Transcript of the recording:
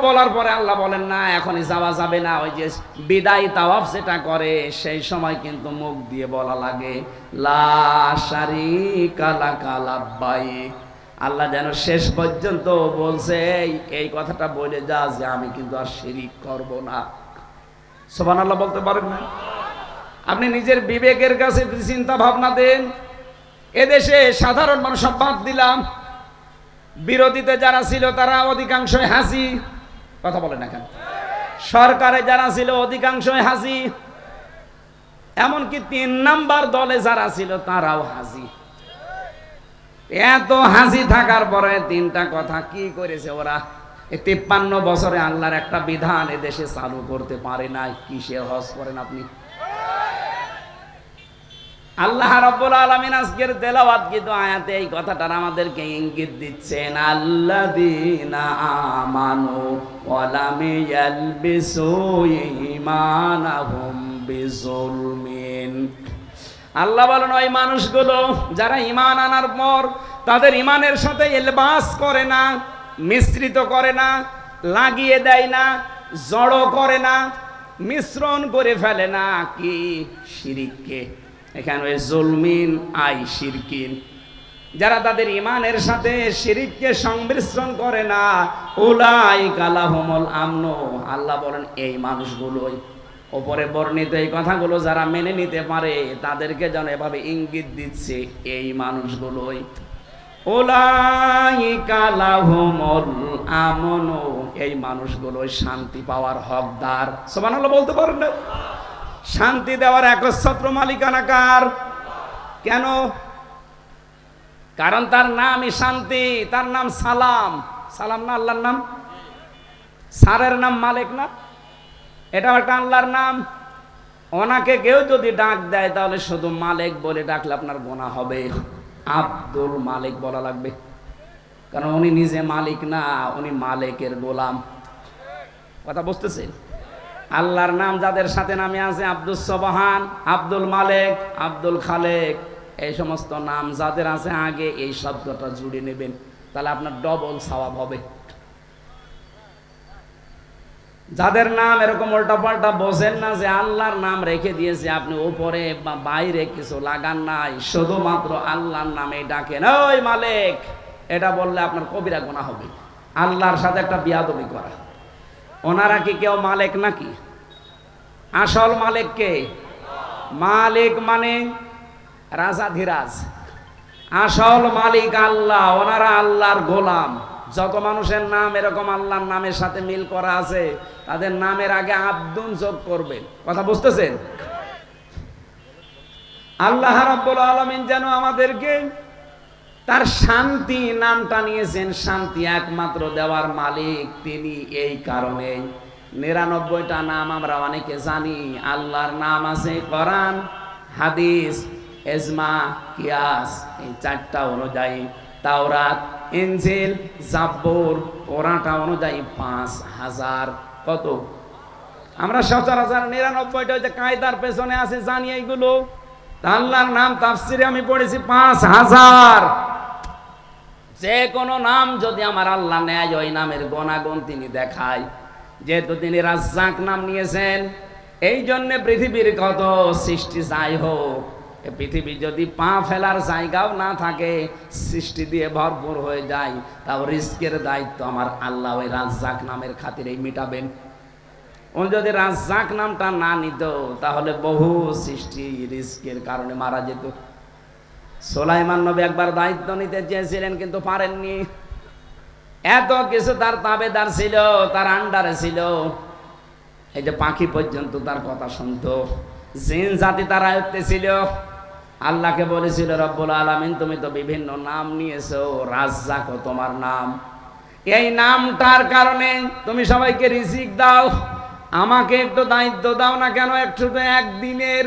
বলার পরে আল্লাহ বলেন না এখনই যাওয়া যাবে না, ওই যে বিদায় তাওয়াফ যেটা করে সেই সময় কিন্তু মুখ দিয়ে বলা লাগে লা শারিকা লাকা লাব্বাইক। আল্লাহ যেন শেষ পর্যন্ত বলছে এই কথাটা বলে যা যে আমি কিন্তু আর শিরিক করব না। সুবহানাল্লাহ বলতে পারেন না? আপনি নিজের বিবেকের কাছে চিন্তা ভাবনা দেন। এদেশে সাধারণ মানুষ সব বাদ দিলাম, বিরোধীতে যারা ছিল তারা অধিকাংশই হাসি, কথা বলে না কেন? সরকারে যারা ছিল অধিকাংশই হাসি, এমনকি 3 নাম্বার দলে যারা ছিল তারাও হাসি। এত হাসি থাকার পরে 3টা কথা কি করেছে ওরা? 53 বছরে আল্লাহর একটা বিধান এদেশে চালু করতে পারে নাই। কিসের হজ করেন আপনি? আল্লাহ রাব্বুল আলামিন আজকের তেলাওয়াত কিন্তু আয়াতে এই কথাটা আমাদেরকে ইঙ্গিত দিচ্ছেন, আল্লাযীনা আমানু ওয়া লাম ইয়ালবিসু ঈমানাহুম বিযুলমিন। আল্লাহ বলেন ওই মানুষগুলো যারা ঈমান আনার পর তাদের ঈমানের সাথে ইলবাস করে না, মিশ্রিত করে না, লাগিয়ে দেয় না, জড়ো করে না, মিশ্রণ করে ফেলে না কি শিরককে। এখানে ওই জুলমিন আই শিরকিন, যারা তাদের ঈমানের সাথে শিরককে সংমিশ্রণ করে না, উলাইকা লাহুমুল আমন। আল্লাহ বলেন এই মানুষগুলোই, ওপরে বর্ণিত এই কথাগুলো যারা মেনে নিতে পারে তাদেরকে যেন এভাবে ইঙ্গিত দিচ্ছে এই মানুষগুলোই উলাইকা লাহুমুল আমন, এই মানুষগুলোই শান্তি পাওয়ার হকদার। সুবহানাল্লাহ বলতে পারেন না? শান্তি দেওয়ার একচ্ছত্র মালিকানা কার? কেন? কারণ তার নামই শান্তি, তার নাম সালাম। সালাম না আল্লাহর নাম? সারের নাম মালিক না? এটা একটা আল্লাহর নাম। ওনাকে কেউ যদি ডাক দেয় তাহলে শুধু মালিক বলে ডাকলে আপনার গুনাহ হবে, আব্দুল মালিক বলা লাগবে। কারণ উনি নিজে মালিক না, উনি মালিকের গোলাম। কথা বুঝতেছেন? আল্লাহর নাম যাদের সাথে নামে আছে আব্দুস সুবহান, আব্দুল মালিক, আব্দুল খালেক, এই সমস্ত নাম যাদের আছে আগে এই শব্দটা জুড়ে নেবেন, তাহলে আপনার ডবল সওয়াব হবে। যাদের নাম এরকম উল্টা পাল্টা বোঝেন না যে আল্লাহর নাম রেখে দিয়েছে, আপনি উপরে বা বাইরে কিছু লাগান নাই, শুধুমাত্র আল্লাহর নামে ডাকেন ওই মালিক, এটা বললে আপনার কবিরা গুনাহ হবে। আল্লাহর সাথে একটা বিয়াদবি করা। ওনারা কি কেউ মালিক নাকি? আসল মালিক কে? মালিক মানে রাজাধিরাজ, আসল মালিক আল্লাহ। ওনারা আল্লাহর গোলাম। যত মানুষের নাম এরকম আল্লাহর নামের সাথে মিল করা আছে তাদের নামের আগে আব্দুন যোগ করবেন। কথা বুঝতেছেন? আল্লাহ রাব্বুল আলামিন যেন আমাদেরকে তার শান্তি নামটা নিয়েছেন। শান্তি একমাত্র দেওয়ার মালিক তিনি। এই কারণে 99টা নাম আমরা অনেকে জানি। আল্লাহর নাম আছে কোরআন, হাদিস, ইজমা, কিয়াস, এই 4টা অনুযায়ী। তাওরাত, ইনজিল, জাবুর, কোরআনটা অনুযায়ী 5000। কত? আমরা সচরাচর 99টা যে কায়দার পেছনে আছে জানি এইগুলো। আল্লাহর নাম তাফসিরে আমি পড়েছি 5000। যে কোনো নাম যদি আমার আল্লাহ নেয় ওই নামের গুণাগুণ তিনি দেখায়। যেহেতু তিনি রাজ্জাক নাম নিয়েছেন, এই জন্য পৃথিবীর কত সৃষ্টি যাই হোক, পৃথিবী যদি পা ফেলার জায়গাও না থাকে, সৃষ্টি দিয়ে ভরপুর হয়ে যায়, তাও রিস্কের দায়িত্ব আমার আল্লাহ ওই রাজ্জাক নামের খাতিরেই মিটাবেন। ও যদি রাজ্জাক নামটা না নিত তাহলে বহু সৃষ্টি রিস্কের কারণে মারা যেত। সুলাইমান নবী একবার দায়িত্ব নিতে চেয়েছিলেন কিন্তু পারেননি। এত কিছু তার তাবেদার ছিল, তার আন্ডারে ছিল। এই যে পাখি পর্যন্ত তার কথা শুনতো, জিন জাতি তার আয়ত্তে ছিল। আল্লাহকে বলেছিল রব্বুল আলামিন তুমি তো বিভিন্ন নাম নিয়েছো, রাজ্জাকও তোমার নাম। এই নামটার কারণে তুমি সবাইকে রিজিক দাও, আমাকে একটু দায়িত্ব দাও না কেন? একদিনের